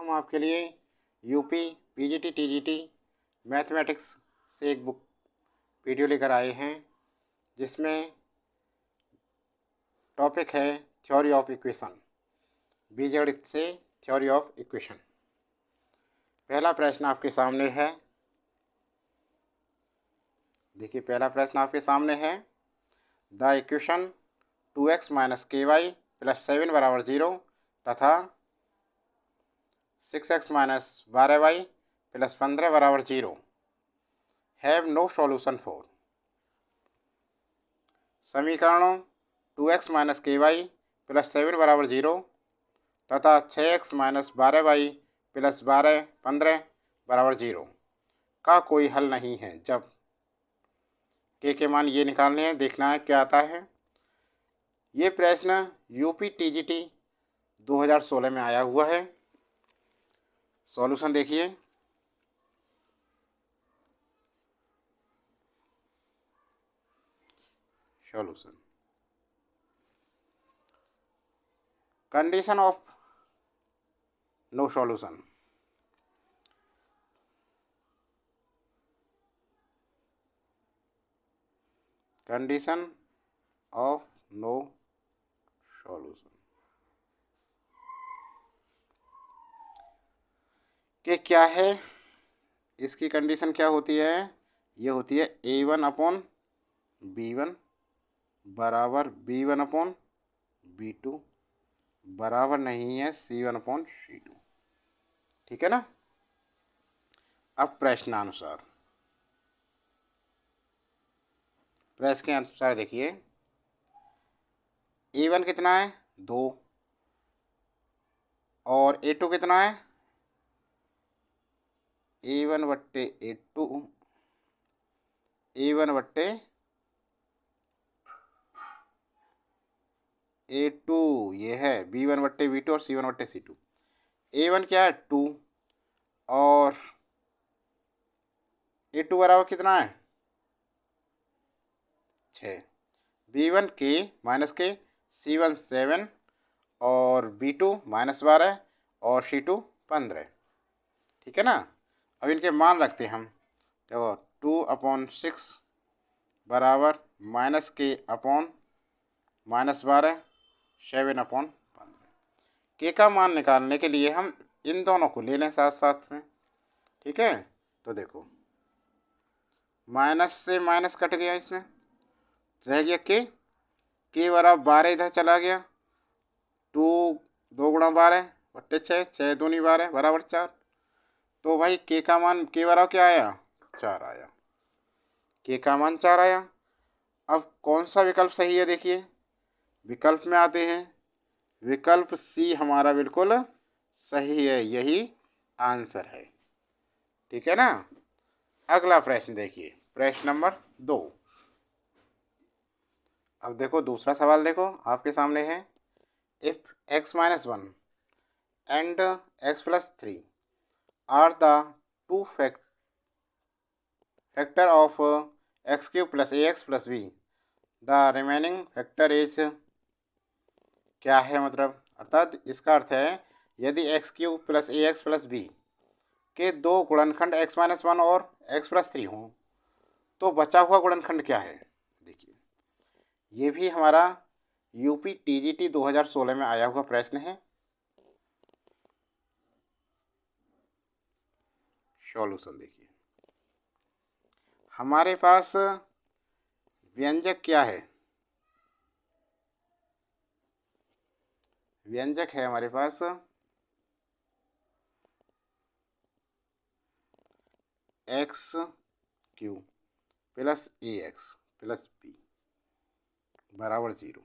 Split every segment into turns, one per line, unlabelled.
हम आपके लिए यूपी पीजीटी टीजीटी मैथमेटिक्स से एक बुक वीडियो लेकर आए हैं, जिसमें टॉपिक है थ्योरी ऑफ इक्वेशन, बीजगणित से थ्योरी ऑफ इक्वेशन। पहला प्रश्न आपके सामने है। देखिए, पहला प्रश्न आपके सामने है, द इक्वेशन 2x माइनस के वाई प्लस 7 बराबर 0 तथा 6x माइनस 12y प्लस 15 बराबर 0 हैव नो सॉल्यूशन फॉर। समीकरणों 2x माइनस के वाई प्लस 7 बराबर 0 तथा 6x माइनस 12y प्लस 15 बराबर 0 का कोई हल नहीं है जब के मान ये निकालने हैं। देखना है क्या आता है। ये प्रश्न यूपी टीजीटी 2016 में आया हुआ है। सॉल्यूशन देखिए। Solution, condition of no solution. Condition of no solution के क्या है, इसकी कंडीशन क्या होती है? ये होती है A1 अपॉन B1 बराबर B1 अपॉन B2 बराबर नहीं है C1 अपॉन C2। ठीक है ना। अब प्रश्नानुसार, प्रश्न के अनुसार देखिए, A1 कितना है? 2 और A2 कितना है? A1 बट्टे A2 A1 बट्टे A2 ये है B1 बट्टे B2 और C1 बट्टे C2। A1 क्या है? 2 और A2 बराबर कितना है? 6। B1 के माइनस के, C1 7 और B2 माइनस 12 और C2 15। ठीक है ना। अब इनके मान रखते हैं हम। देखो 2/6 बराबर माइनस के अपॉन माइनस 12 7/15। के का मान निकालने के लिए हम इन दोनों को ले लें साथ साथ में। ठीक है। तो देखो, माइनस से माइनस कट गया, इसमें रह गया के बराबर 12 इधर चला गया। 2 गुणा 12 बट्टे 6, 6 दूनी 12 बराबर 4। तो भाई के का मान के बराबर क्या आया? 4 आया। के का मान 4 आया। अब कौन सा विकल्प सही है? देखिए, विकल्प में आते हैं। विकल्प सी हमारा बिल्कुल सही है, यही आंसर है। ठीक है ना। अगला प्रश्न देखिए, प्रश्न नंबर 2। अब देखो, दूसरा सवाल देखो आपके सामने है। If x minus 1 and x plus 3 are the two factor of x cube plus a x plus b, the remaining factor is क्या है? मतलब अर्थात इसका अर्थ है, यदि x cube plus a x plus b के दो गुणनखंड x माइनस 1 और x प्लस 3 हों तो बचा हुआ गुणनखंड क्या है? देखिए, ये भी हमारा यूपी टीजीटी 2016 में आया हुआ प्रश्न है। सॉल्यूशन देखिए, हमारे पास व्यंजक क्या है? व्यंजक है हमारे पास x cube plus a x plus B बराबर 0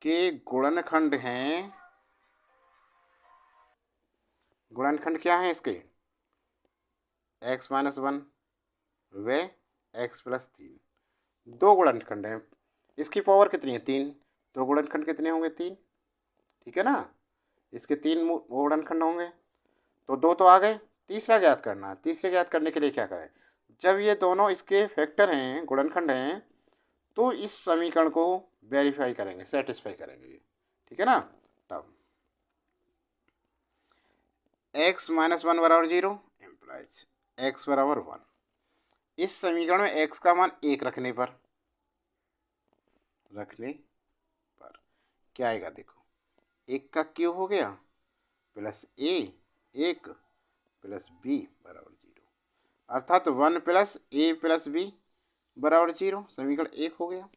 के गुणनखंड हैं। गुणनखंड क्या है इसके? x माइनस 1 व x प्लस 3। दो गुणनखंड हैं। इसकी पावर कितनी है? 3। तो गुणनखंड कितने होंगे? 3। ठीक है ना। इसके 3 गुणनखंड होंगे, तो 2 तो आ गए। तीसरा ज्ञात करना है। तीसरे ज्ञात करने के लिए क्या करें? जब ये दोनों इसके फैक्टर हैं, गुणनखंड हैं, तो इस समीकरण को वेरीफाई करेंगे, सेटिस्फाई करेंगे। ठीक है ना। तब x माइनस 1 बराबर 0 इम्प्लाइज x बराबर 1। इस समीकरण में x का मान 1 रखने पर क्या आएगा, देखो 1 का क्यूब हो गया प्लस a 1 प्लस b बराबर 0, अर्थात 1 प्लस a प्लस b बराबर 0, समीकरण 1 हो गया।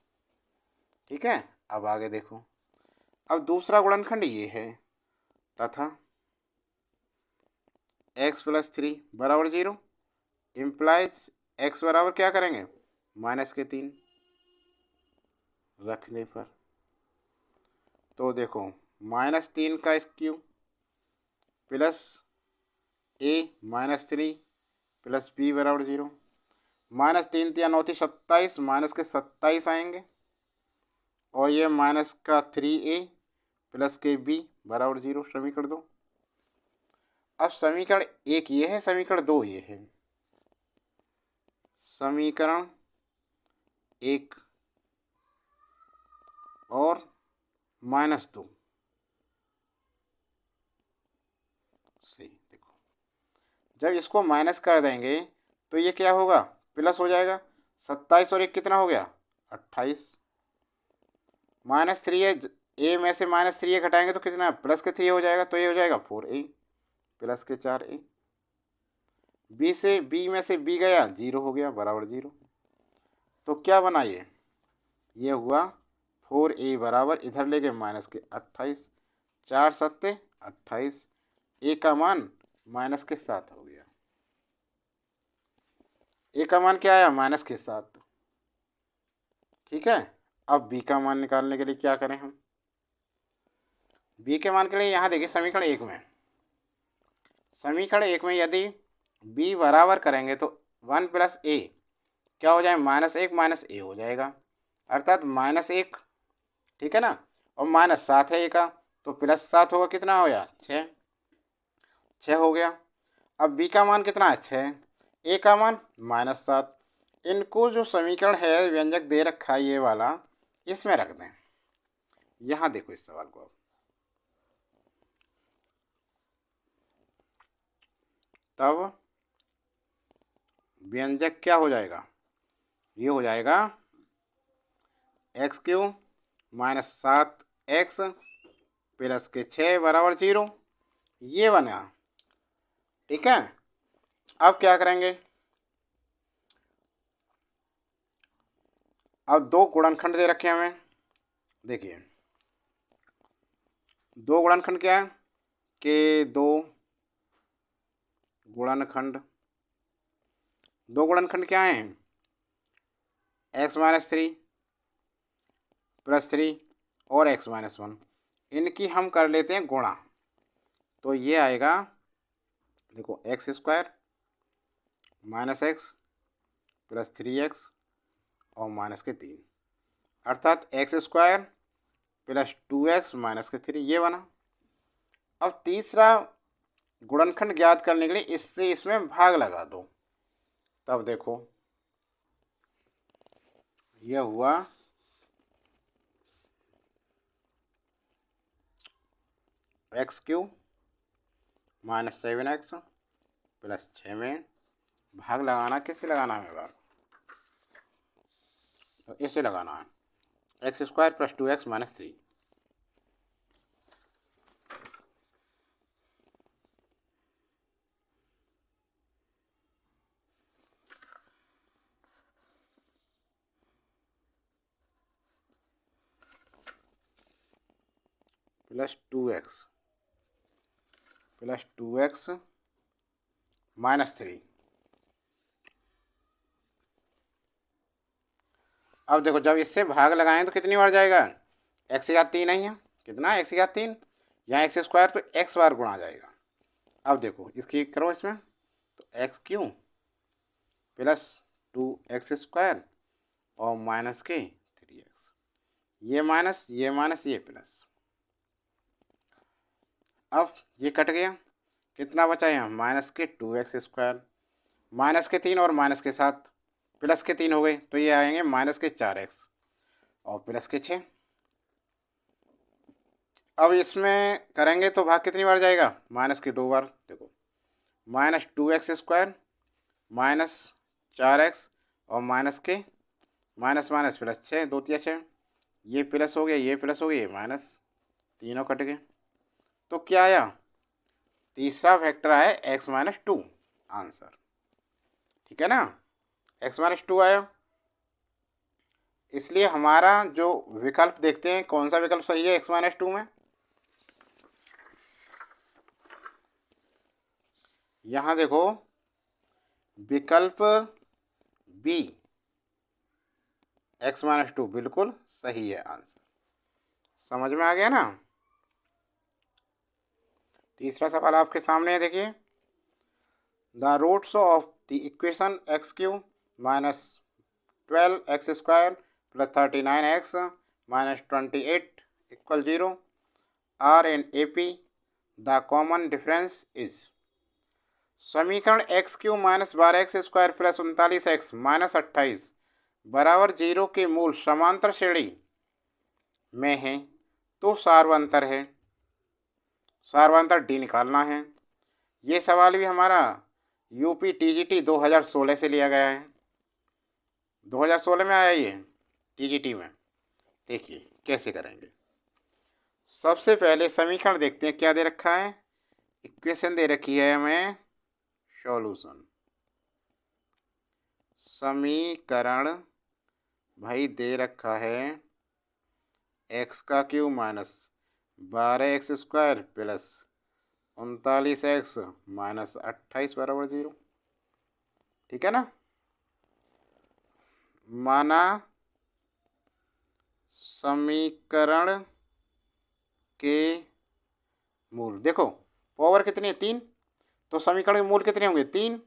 ठीक है, अब आगे देखो, अब दूसरा गुणनखंड ये है तथा x प्लस 3 बराबर 0 इम्प्लाइज x बराबर क्या करेंगे, माइनस के 3 रखने पर, तो देखो माइनस 3 का cube plus a minus 3 plus b बराबर 0, माइनस 3 3 9 27, माइनस के 27 आएंगे और ये माइनस का 3a प्लस के b बराबर 0, समीकरण 2। अब समीकरण 1 ये है, समीकरण 2 ये है। समीकरण 1 और माइनस 2 से देखो, जब इसको माइनस कर देंगे तो ये क्या होगा, प्लस हो जाएगा। 27 और 1 कितना हो गया, 28। माइनस 3a, ए में से माइनस 3a घटाएंगे तो कितना, प्लस के 3 हो जाएगा, तो ये हो जाएगा 4a प्लस के 4a। बी में से b गया, 0 हो गया बराबर 0। तो क्या बना ये हुआ 4a बराबर, इधर ले गए माइनस के 28, 4 सत्ते 28, a का मान माइनस के 7 हो गया। a का मान क्या आया, माइनस के 7। ठीक है, अब b का मान निकालने के लिए क्या करें हम, b के मान के लिए यहाँ देखिए समीकरण 1 में, समीकरण 1 में यदि b बराबर करेंगे तो 1 प्लस a क्या हो जाए, माइनस 1 माइनस a हो जाएगा, अर्थात माइनस 1, ठीक है ना, और माइनस 7 है a का, तो प्लस 7 होगा, कितना हो गया, 6 हो गया। अब b का मान कितना है, 6, a का मान माइनस 7। इनको जो समीकरण है व्यंजक दे रखा है ये वाला, इसमें रख दें। यहाँ देखो इस सवाल को, तब व्यंजक क्या हो जाएगा, ये हो जाएगा x cube minus 7x plus के 6 बराबर 0, ये बना। ठीक है, अब क्या करेंगे, अब दो गुणनखंड दे रखे हमें, देखिए दो गुणनखंड क्या है कि दो गुणनखंड क्या है, x माइनस 3 प्लस 3 और x माइनस 1, इनकी हम कर लेते हैं गुणा, तो ये आएगा देखो x square minus x plus 3x और माइनस के 3, अर्थात x square plus 2x minus के 3, ये बना। अब तीसरा गुणनखंड ज्ञात करने के लिए इससे इसमें भाग लगा दो, तब देखो यह हुआ x cube minus 7x plus 6 में भाग लगाना, किससे लगाना है भाग, तो इसे लगाना है, x square plus 2x minus 3, plus 2x minus 3। अब देखो जब इससे भाग लगाएं तो कितनी बार जाएगा, x या 3 नहीं है, कितना एक्स या 3, यहाँ एक्स स्क्वायर तो x बार गुणा जाएगा। अब देखो इसकी करो इसमें, तो x Q plus 2x square और माइनस के 3x, ये माइनस ये प्लस। अब ये कट गया, कितना बचा यहाँ, माइनस के 2x स्क्वायर, माइनस के 3 और माइनस के 7 प्लस के 3 हो गए, तो ये आएंगे माइनस के 4x और प्लस के 6। अब इसमें करेंगे तो भाग कितनी बार जाएगा, माइनस के 2 बार, देखो माइनस 2x² माइनस 4x और माइनस के माइनस माइनस प्लस 6, 2 तिया 6, ये प्लस हो गया, ये प्लस हो गया, ये माइनस, तीनों कट गए। तो क्या आया? तीसरा वेक्टर आया x-2 आंसर। ठीक है ना, x-2 आया। इसलिए हमारा जो विकल्प देखते हैं, कौन सा विकल्प सही है x-2 में? यहाँ देखो विकल्प बी x-2 बिल्कुल सही है आंसर। समझ में आ गया ना? तीसरा सवाल आपके सामने है, देखिए। The roots of the equation x³ minus 12x² plus 39x minus 28 equal 0 are in AP। The common difference is. समीकरण x³ minus 12x² plus 39x minus 28 बराबर 0 के मूल समांतर श्रेणी में है, तो सार्वंतर है। सार्वंतर डी निकालना है। ये सवाल भी हमारा यूपी TGT 2016 से लिया गया है। 2016 में आया ये TGT में। देखिए कैसे करेंगे। सबसे पहले समीकरण देखते हैं, क्या दे रखा है। इक्वेशन दे रखी है हमें, सॉल्यूशन। समीकरण भाई दे रखा है x³ minus 12x² plus 39x minus 28 बराबर 0। ठीक है ना। माना समीकरण के मूल, देखो पावर कितनी है, 3, तो समीकरण के मूल कितने होंगे, 3।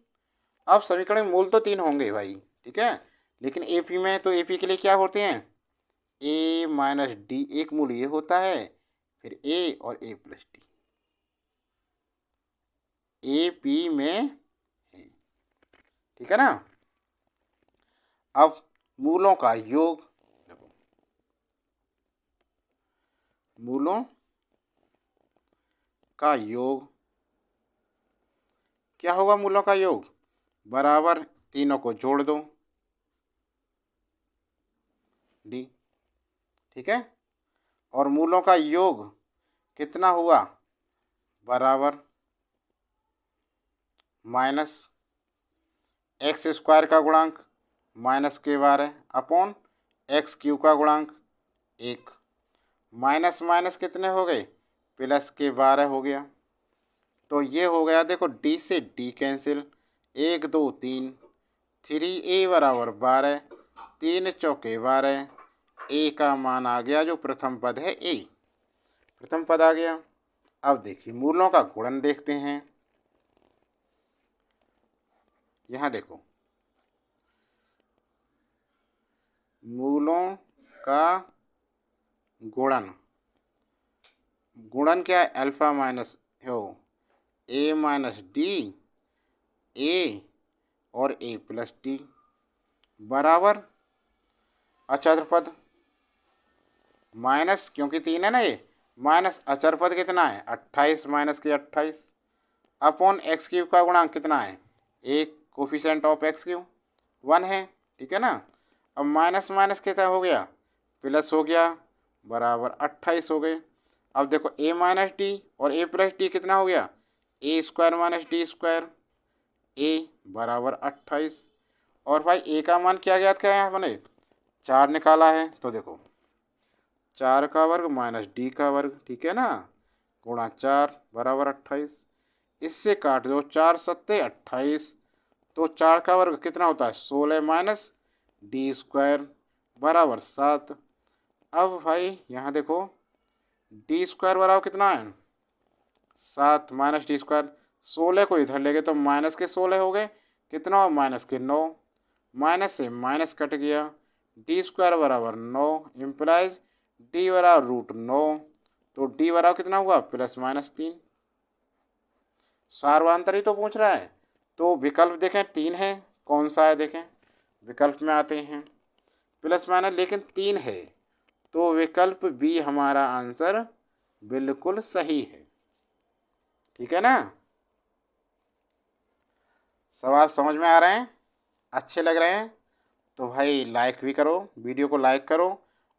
अब समीकरण के मूल तो 3 होंगे भाई, ठीक है। लेकिन AP में तो AP के लिए क्या होते हैं, A माइनस D, एक मूल ये होता है, फिर A और A प्लस D। AP में है, ठीक है ना। अब मूलों का योग, देखो मूलों का योग क्या होगा, मूलों का योग बराबर तीनों को जोड़ दो D। ठीक है। और मूलों का योग कितना हुआ, बराबर माइनस x² का गुणांक माइनस के 12 अपॉन x³ का गुणांक 1, माइनस माइनस कितने हो गए, प्लस के 12 हो गया। तो ये हो गया, देखो D से D कैंसिल, 1 2 3, 3A बराबर 12, 3 चौके 12, A का मान आ गया, जो प्रथम पद है A, प्रथम पद आ गया। अब देखिए मूलों का गुणन देखते हैं। यहाँ देखो मूलों का गुणन, गुणन क्या है, अल्फा माइनस हो A माइनस D, A और A प्लस D बराबर अचर पद माइनस, क्योंकि 3 है ना ये, माइनस अचर पद कितना है 28 माइनस के 28 अपॉन x³ का गुणांक कितना है, एक कोफिशिएंट ऑफ x³ 1 है। ठीक है ना। अब माइनस माइनस कितना हो गया, प्लस हो गया, बराबर 28 हो गए। अब देखो A माइनस D और A प्लस D कितना हो गया, A² माइनस D², A बराबर 28। और भाई A का मान क्या ज्ञात किया है हमने, 4 निकाला है। तो देखो 4 का वर्ग माइनस D का वर्ग, ठीक है ना, गुणा 4 बराबर 28। इससे काट दो, 4 सत्ते 28, तो 4 का वर्ग कितना होता है 16 माइनस D² बराबर 7। अब भाई यहाँ देखो D² बराबर कितना है 7 माइनस D², 16 को इधर ले गए तो माइनस के 16 हो गए, कितना हो माइनस के 9, माइनस से माइनस कट गया, D² बराबर 9 इम्प्लाइज D बराबर √9, तो D बराबर कितना हुआ प्लस माइनस 3। सार्वंतर ही तो पूछ रहा है, तो विकल्प देखें 3 है, कौन सा है देखें, विकल्प में आते हैं प्लस माइनस, लेकिन 3 है, तो विकल्प बी हमारा आंसर बिल्कुल सही है। ठीक है ना। सवाल समझ में आ रहे हैं, अच्छे लग रहे हैं तो भाई लाइक भी करो, वीडियो को लाइक करो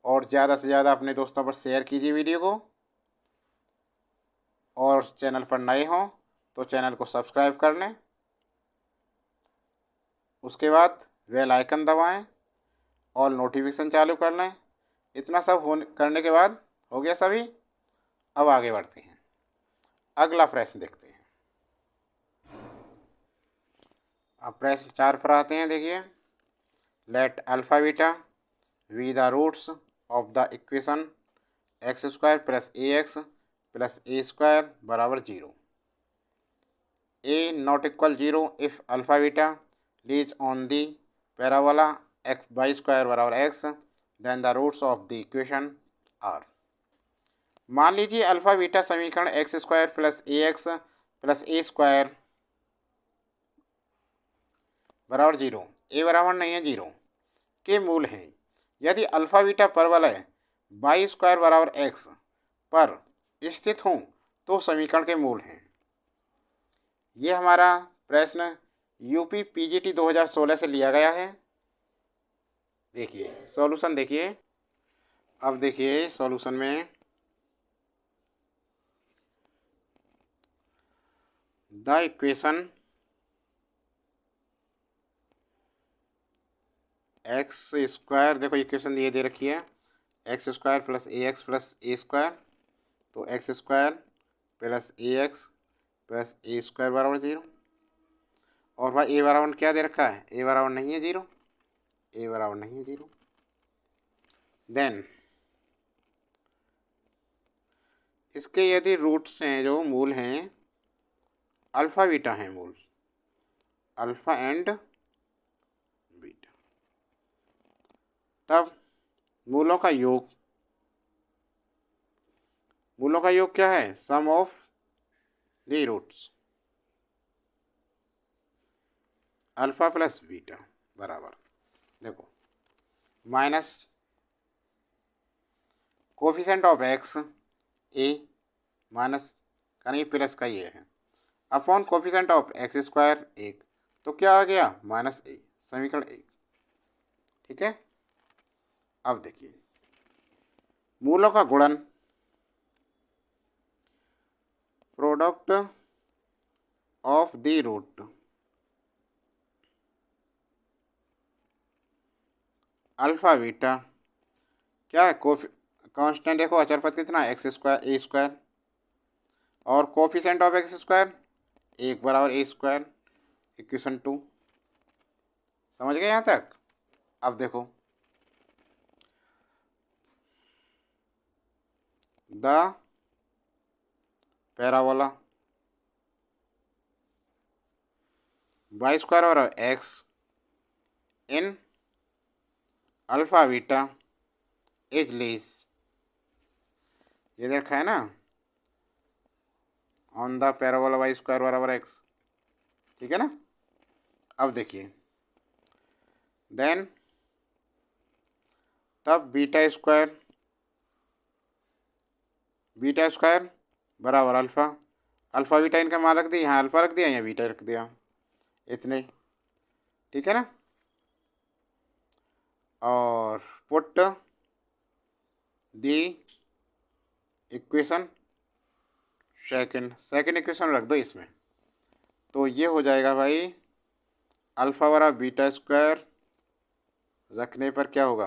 और ज़्यादा से ज़्यादा अपने दोस्तों पर शेयर कीजिए वीडियो को। और चैनल पर नए हों तो चैनल को सब्सक्राइब कर लें। उसके बाद बेल आइकन दबाएं और नोटिफिकेशन चालू कर लें। इतना सब करने के बाद हो गया सभी। अब आगे बढ़ते हैं, अगला प्रश्न देखते हैं। अब प्रश्न 4 पर आते हैं। देखिए, let alpha beta be the roots of the equation x square plus a x plus a square बराबर 0। A not equal 0 if alpha beta lies on the parabola x y square बराबर x, then the roots of the equation are. मान लीजिए alpha beta समीकरण x square plus a square बराबर 0, ए बराबर नहीं है 0 के मूल हैं। यदि अल्फा बीटा परवलय वाई स्क्वायर बराबर एक्स पर स्थित हों तो समीकरण के मूल हैं। ये हमारा प्रश्न यूपी पीजीटी 2016 से लिया गया है। देखिए सॉल्यूशन देखिए। अब देखिए सॉल्यूशन में द इक्वेशन एक्स स्क्वायर, देखो इक्वेशन ये दे रखी है x square plus a square, तो x square plus a square बराबर 0। और भाई ए बराबर क्या दे रखा है, ए बराबर नहीं है 0, ए बराबर नहीं है 0। देन इसके यदि रूट्स हैं जो मूल हैं, अल्फा बीटा हैं मूल, अल्फा एंड बीटा, तब मूलों का योग क्या है, sum of the roots alpha plus beta बराबर, देखो minus coefficient of x a minus का नहीं प्लस का ये है upon coefficient of x square 1, तो क्या आ गया माइनस ए, समीकरण 1। ठीक है। अब देखिए मूलों का गुणन, product of the root alpha beta क्या है, कांस्टेंट देखो अचर पद कितना एक्स स्क्वायर ए स्क्वायर और कोफिशिएंट ऑफ एक्स स्क्वायर 1 बराबर ए स्क्वायर, इक्वेशन 2। समझ गए यहाँ तक। अब देखो द पैराबोला वाई स्क्वायर और x in alpha beta is less, ये देखा है ना, on the parabola y square बराबर एक्स। ठीक है ना। अब देखिए देन तब बीटा स्क्वायर बराबर अल्फा बीटा इनका मान रख दिया, यहाँ अल्फा रख दिया, यहाँ बीटा रख दिया, इतने। ठीक है ना। और put the equation second equation रख दो इसमें, तो ये हो जाएगा भाई अल्फा बराबर बीटा स्क्वायर रखने पर क्या होगा,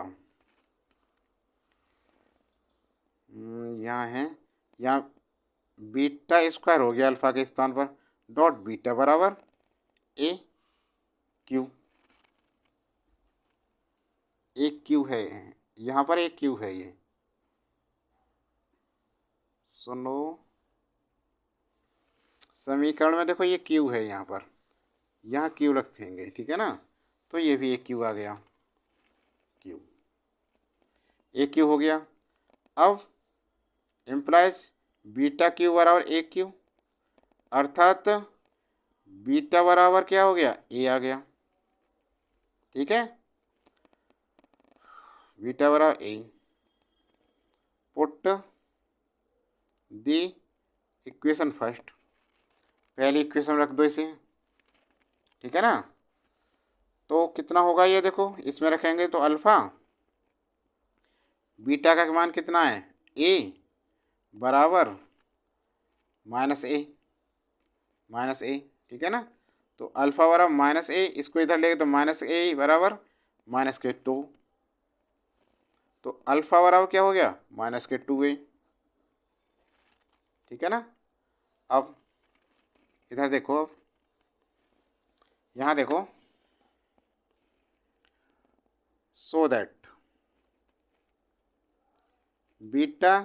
यहाँ है, यहाँ बीटा स्क्वायर हो गया अल्फा के स्थान पर, डॉट बीटा बराबर ए क्यू, एक क्यू है यहाँ पर, एक क्यू है ये, सुनो समीकरण में देखो ये क्यू है यहाँ पर, यहाँ क्यू रखेंगे। ठीक है ना। तो ये भी एक क्यू आ गया, क्यू एक क्यू हो गया। अब इम्प्लाइज बीटा क्यू बराबर एक क्यू, अर्थात बीटा बराबर क्या हो गया, ए आ गया। ठीक है, बीटा बराबर ए, पुट दी इक्वेशन फर्स्ट, पहली इक्वेशन रख दो इसे। ठीक है ना। तो कितना होगा ये देखो, इसमें रखेंगे तो अल्फ़ा, बीटा का मान कितना है ए बराबर -a, ठीक है ना। तो अल्फ़ा बराबर -a, इसको इधर लेंगे तो -a बराबर -2, तो अल्फ़ा बराबर क्या हो गया -2a, ठीक है ना। अब इधर देखो, अब यहाँ देखो, सो दैट बीटा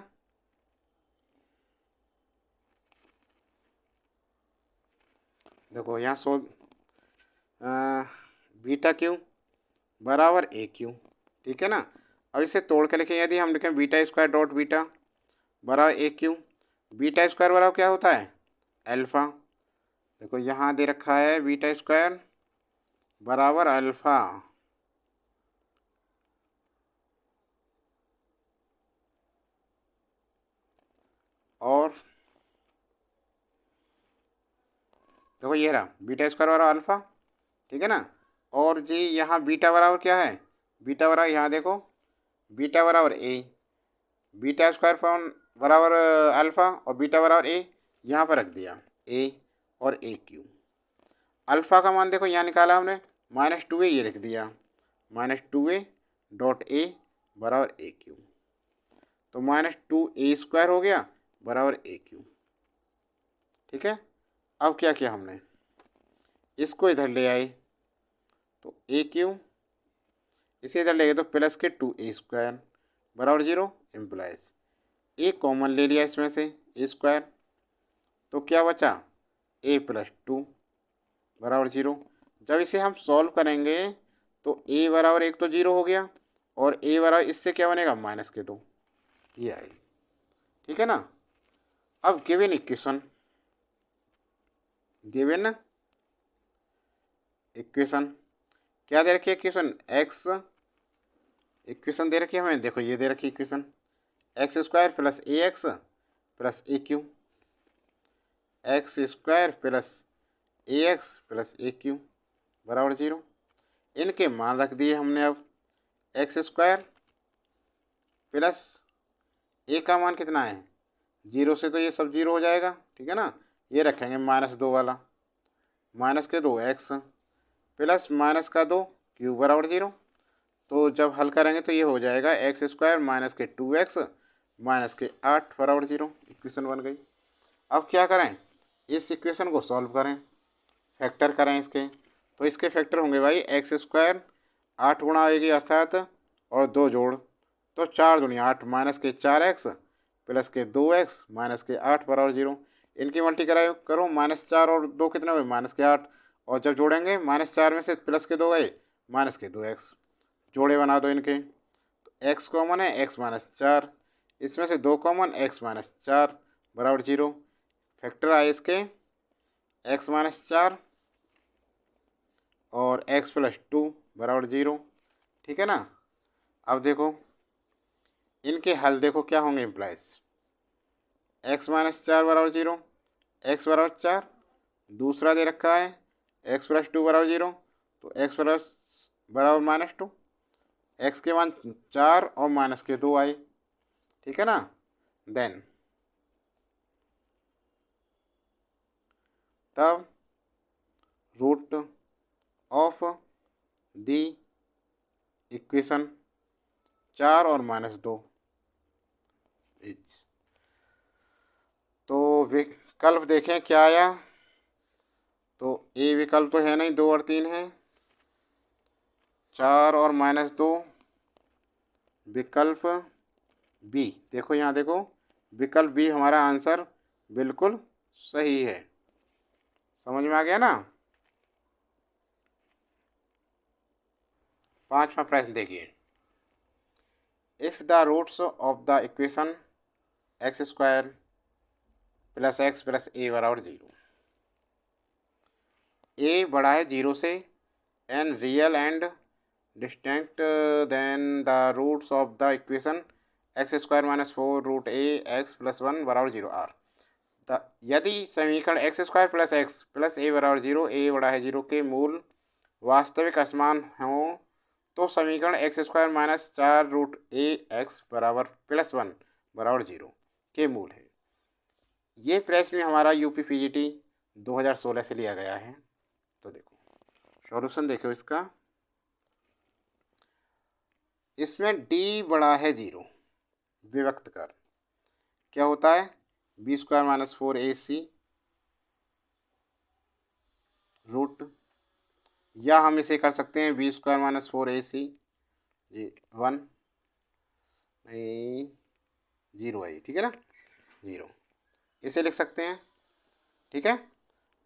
देखो यहाँ बीटा क्यू बराबर ए क्यू, ठीक है ना। अब इसे तोड़ के लिखें, यदि हम लिखें बीटा स्क्वायर डॉट बीटा बराबर ए क्यू, बीटा स्क्वायर बराबर क्या होता है अल्फ़ा, देखो यहाँ दे रखा है बीटा स्क्वायर बराबर अल्फ़ा, और देखो ये रहा बीटा स्क्वायर बराबर अल्फ़ा, ठीक है ना। और जी यहाँ बीटा बराबर क्या है, बीटा बराबर यहाँ देखो बीटा बराबर ए, बीटा स्क्वायर फॉर्म बराबर अल्फ़ा और बीटा बराबर ए, यहाँ पर रख दिया ए और ए क्यू। अल्फ़ा का मान देखो यहाँ निकाला हमने -2a, ये लिख दिया -2a डॉट ए बराबर ए क्यू, तो -2a स्क्वायर हो गया बराबर ए क्यू, ठीक है। अब क्या किया हमने, इसको इधर ले आए तो ए क्यू, इसे इधर ले गए तो प्लस के 2a स्क्वायर बराबर 0, एम्प्लाइज ए कॉमन ले लिया इसमें से ए स्क्वायर, तो क्या बचा a+2 बराबर 0। जब इसे हम सॉल्व करेंगे तो a बराबर 1 तो 0 हो गया, और a बराबर इससे क्या बनेगा -2, ये आए, ठीक है ना। अब गिवन इक्वेशन क्या दे रखी है इक्वेशन, एक्स इक्वेशन दे रखी है हमें, देखो ये दे रखी equation x square plus a x plus A Q, x square plus a x plus A Q बराबर 0। इनके मान रख दिए हमने। अब एक्स स्क्वायर प्लस ए का मान कितना है 0 से, तो ये सब 0 हो जाएगा, ठीक है ना। ये रखेंगे -2 वाला, -2x प्लस -2 क्यू बराबर 0। तो जब हल करेंगे तो ये हो जाएगा एक्स स्क्वायर -2x -8 बराबर 0, इक्वेशन बन गई। अब क्या करें, इस इक्वेशन को सॉल्व करें, फैक्टर करें इसके, तो इसके फैक्टर होंगे भाई एक्स स्क्वायर 8 गुणा आएगी अर्थात, और 2 जोड़, तो 4 दूनी 8 -4x प्लस के 2x -8 बराबर 0। इनकी मल्टीप्लाई करो, -4 और 2 कितने हुए -8, और जब जोड़ेंगे -4 में से प्लस के 2 गए -2x, जोड़े बना दो इनके, तो x कॉमन है x -4, इसमें से 2 कॉमन x -4 बराबर 0, फैक्टर आए इसके x -4 और x+2 बराबर 0, ठीक है ना। अब देखो इनके हल देखो क्या होंगे इम्प्लाइज, x -4 बराबर 0, x बराबर 4, दूसरा दे रखा है x+2 बराबर 0, तो x प्लस बराबर -2, x के मान 4 और -2 आए, ठीक है ना। देन तब रूट ऑफ दी इक्वेशन 4 और -2 इज, तो विकल्प देखें क्या आया, तो ए विकल्प तो है नहीं, 2 और 3 है, 4 और -2, विकल्प बी, देखो यहाँ देखो विकल्प बी हमारा आंसर बिल्कुल सही है। समझ में आ गया ना। 5वां प्रश्न देखिए, if the roots of the equation x square plus x plus a बराबर 0, ए बड़ा है 0 से, an real and distinct then the roots of the equation x square -4 √a x +1 बराबर 0 आर, यदि समीकरण x square plus x plus a बराबर 0, a बड़ा है 0 के मूल वास्तविक असमान हों तो समीकरण x square minus 4 root a x बराबर प्लस 1 बराबर 0 के मूल है। ये प्रश्न हमारा यूपी पीजीटी 2016 से लिया गया है। तो देखो सॉल्यूशन देखो इसका। इसमें डी बड़ा है 0 विभक्त कर क्या होता है B square minus 4ac root, या हम इसे कर सकते हैं बी स्क्वायर माइनस 4ac 1 नहीं 0 है, ठीक है ना, 0 इसे लिख सकते हैं, ठीक है।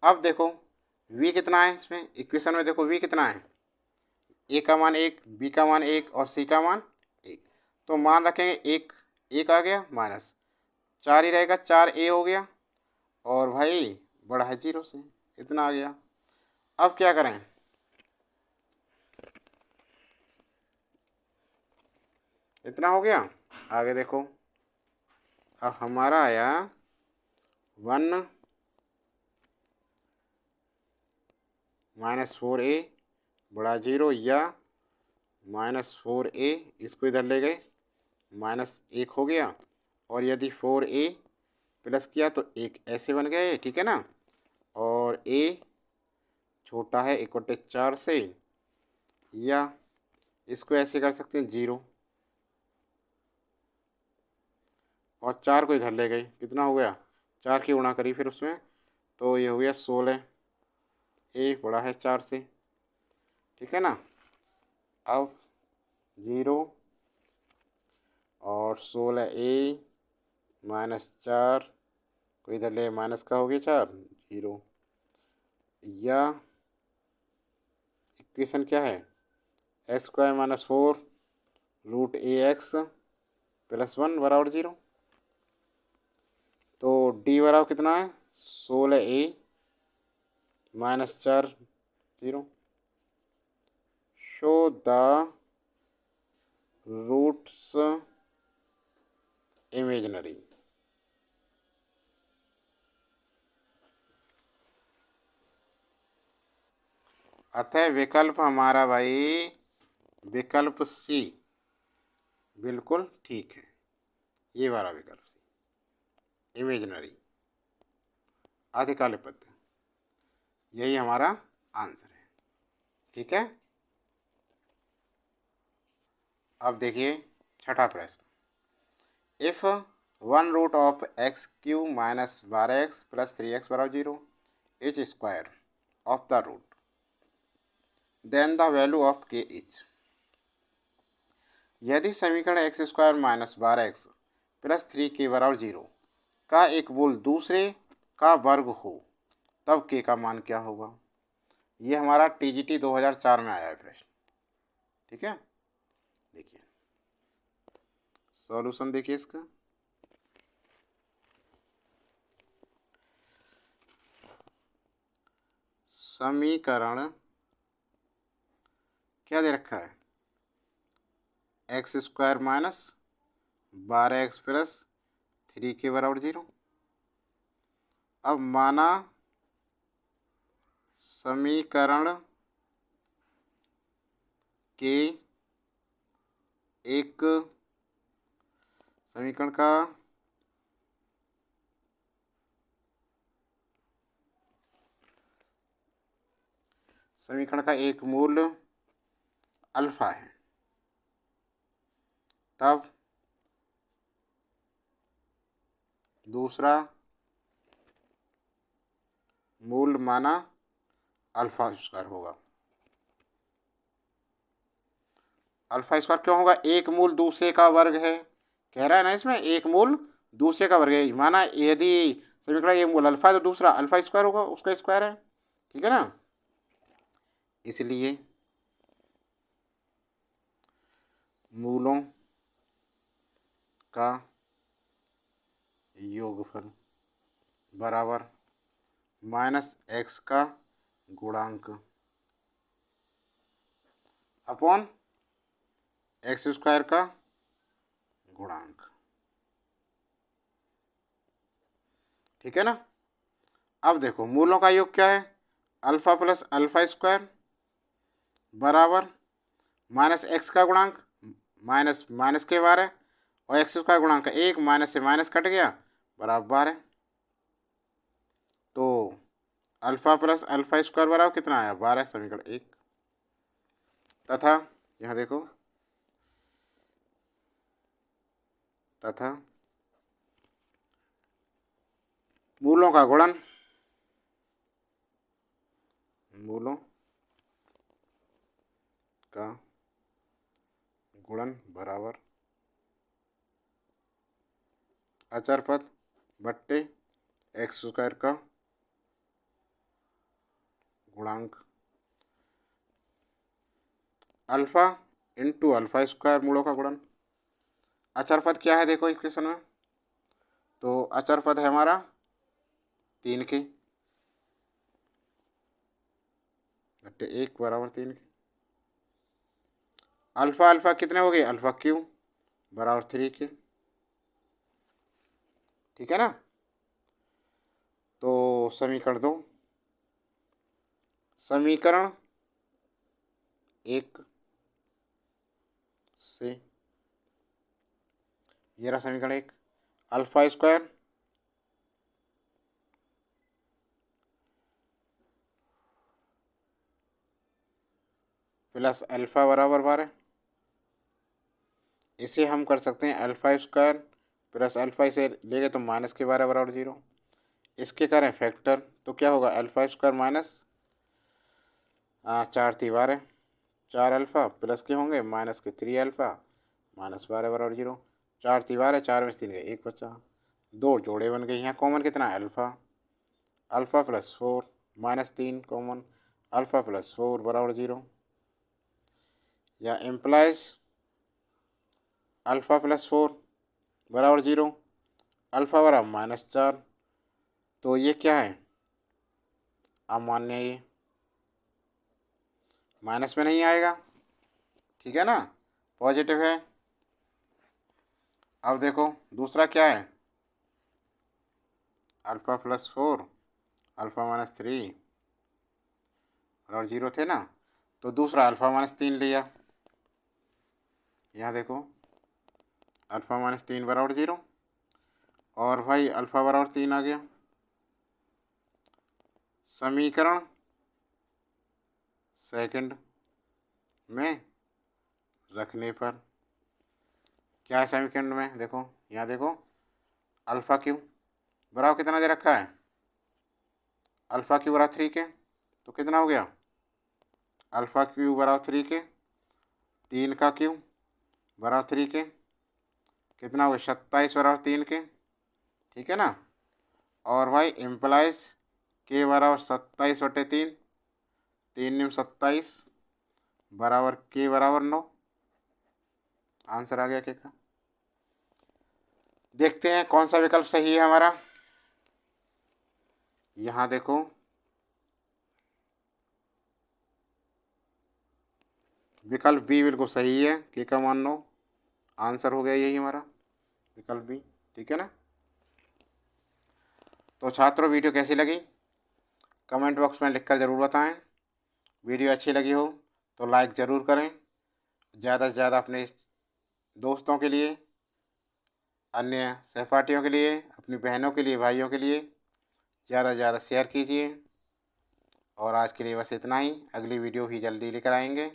अब देखो v कितना है इसमें इक्वेशन में, देखो v कितना है, a का मान 1, b का मान 1 और c का मान 1, तो मान रखेंगे 1 आ गया माइनस 4 ही रहेगा, 4a हो गया और भाई बड़ा है 0 से, इतना आ गया। अब क्या करें, इतना हो गया। आगे देखो अब हमारा आया 1 माइनस 4a बड़ा 0 या माइनस 4a, इसको इधर ले गए माइनस 1 हो गया, और यदि 4a प्लस किया तो 1 ऐसे बन गए, ठीक है ना, और a छोटा है इक्वल टू 4 से, या इसको ऐसे कर सकते हैं 0 और 4 को इधर ले गए, कितना हो गया 4 की गुणा करी फिर उसमें, तो ये हो गया 16, a बड़ा है 4 से, ठीक है ना। अब 0 और 16a माइनस 4 को इधर ले माइनस का हो गया 4 0, या इक्वेशन क्या है x square minus 4 root a x plus 1 बराबर 0, तो डी बराबर कितना है 16a minus 4 0, so the roots imaginary. अतः विकल्प हमारा भाई विकल्प सी बिल्कुल ठीक है, ये वाला विकल्प सी इमेजिनरी आधिकालिक पद, यही हमारा आंसर है, ठीक है। अब देखिए छठा प्रश्न, if 1 root of x cube minus 12x plus 3x बराबर 0 is square of the root then the value of k is. यदि समीकरण x square minus 12x plus 3 के बराबर 0 का एक मूल दूसरे का वर्ग हो तब के का मान क्या होगा। ये हमारा टीजीटी 2004 में आया है प्रश्न, ठीक है। देखिए सॉल्यूशन देखिए इसका। समीकरण क्या दे रखा है x square minus 12x plus 3 के बराबर 0। अब माना समीकरण के एक समीकरण का एक मूल अल्फा है, तब दूसरा मूल माना अल्फा स्क्वायर होगा। अल्फा स्क्वायर क्यों होगा, एक मूल दूसरे का वर्ग है, कह रहा है ना इसमें एक मूल दूसरे का वर्ग है, माना यदि समीकरण एक मूल अल्फा है तो दूसरा अल्फा स्क्वायर होगा, उसका स्क्वायर है, ठीक है ना। इसलिए मूलों का योगफल बराबर माइनस एक्स का गुणांक अपॉन एक्स स्क्वायर का गुणांक, ठीक है ना। अब देखो मूलों का योग क्या है, अल्फा प्लस अल्फा स्क्वायर बराबर माइनस एक्स का गुणांक माइनस माइनस के 12 और एक्स स्क्वायर गुणांक 1 माइनस से माइनस कट गया बराबर 12। तो अल्फा प्लस अल्फा स्क्वायर बराबर कितना आया 12, समीकरण 1। तथा यहाँ देखो तथा मूलों का गुणन मूलों का गुणन बराबर अचर पद बट्टे एक्स स्क्वायर का गुणांक अल्फा इंटू अल्फा स्क्वायर मूलों का गुणन। अचर पद क्या है देखो इक्वेशन में, तो अचर पद है हमारा 3 के बट्टे 1 बराबर 3 के। अल्फा अल्फा कितने हो गए, अल्फा क्यू बराबर 3 के। ठीक है ना। तो समीकरण 2, समीकरण 1 से ये रहा समीकरण 1, अल्फा स्क्वायर प्लस अल्फा बराबर 12। इसे हम कर सकते हैं अल्फा स्क्वायर प्लस अल्फा, इसे लेंगे तो माइनस के 12 बराबर 0। इसके करें फैक्टर तो क्या होगा, alpha square minus 4 × 12 4 alpha plus के होंगे माइनस के 3 अल्फा माइनस 12 बराबर 0। 4 × 12 4 में 3 गए 1 बचा, 2 जोड़े बन गए। यहाँ कॉमन कितना है alpha, alpha plus 4 minus 3 common, alpha plus 4 बराबर 0। या एम्प्लाइज अल्फा प्लस 4 बराबर 0, अल्फा बराबर माइनस 4। तो ये क्या है अमान्य, ये माइनस में नहीं आएगा। ठीक है ना, पॉजिटिव है। अब देखो दूसरा क्या है, अल्फा प्लस 4 अल्फा माइनस 3 और 0 थे ना, तो दूसरा अल्फा माइनस 3 लिया। यहाँ देखो अल्फा माइनस 3 बराबर 0 और भाई अल्फा बराबर 3 आ गया। समीकरण सेकंड में रखने पर क्या है समीकरण में, देखो यहाँ देखो अल्फा क्यू बराबर कितना दे रखा है, अल्फा क्यू बराबर 3 के, तो कितना हो गया अल्फा क्यू बराबर 3 के, 3 का क्यू बराबर 3 के, कितना हो गया 27 बराबर 3 के। ठीक है ना। और भाई एम्प्लाइज के बराबर 27/3, 3 × 27 बराबर के बराबर 9। आंसर आ गया के का। देखते हैं कौन सा विकल्प सही है हमारा। यहाँ देखो विकल्प बी बिल्कुल सही है, के का मान 9। आंसर हो गया यही हमारा विकल्प बी। ठीक है ना। तो छात्रों वीडियो कैसी लगी कमेंट बॉक्स में लिखकर ज़रूर बताएं। वीडियो अच्छी लगी हो तो लाइक ज़रूर करें, ज़्यादा से ज़्यादा अपने दोस्तों के लिए, अन्य सहपाठियों के लिए, अपनी बहनों के लिए, भाइयों के लिए ज़्यादा से ज़्यादा शेयर कीजिए। और आज के लिए बस इतना ही, अगली वीडियो भी जल्दी लेकर आएंगे।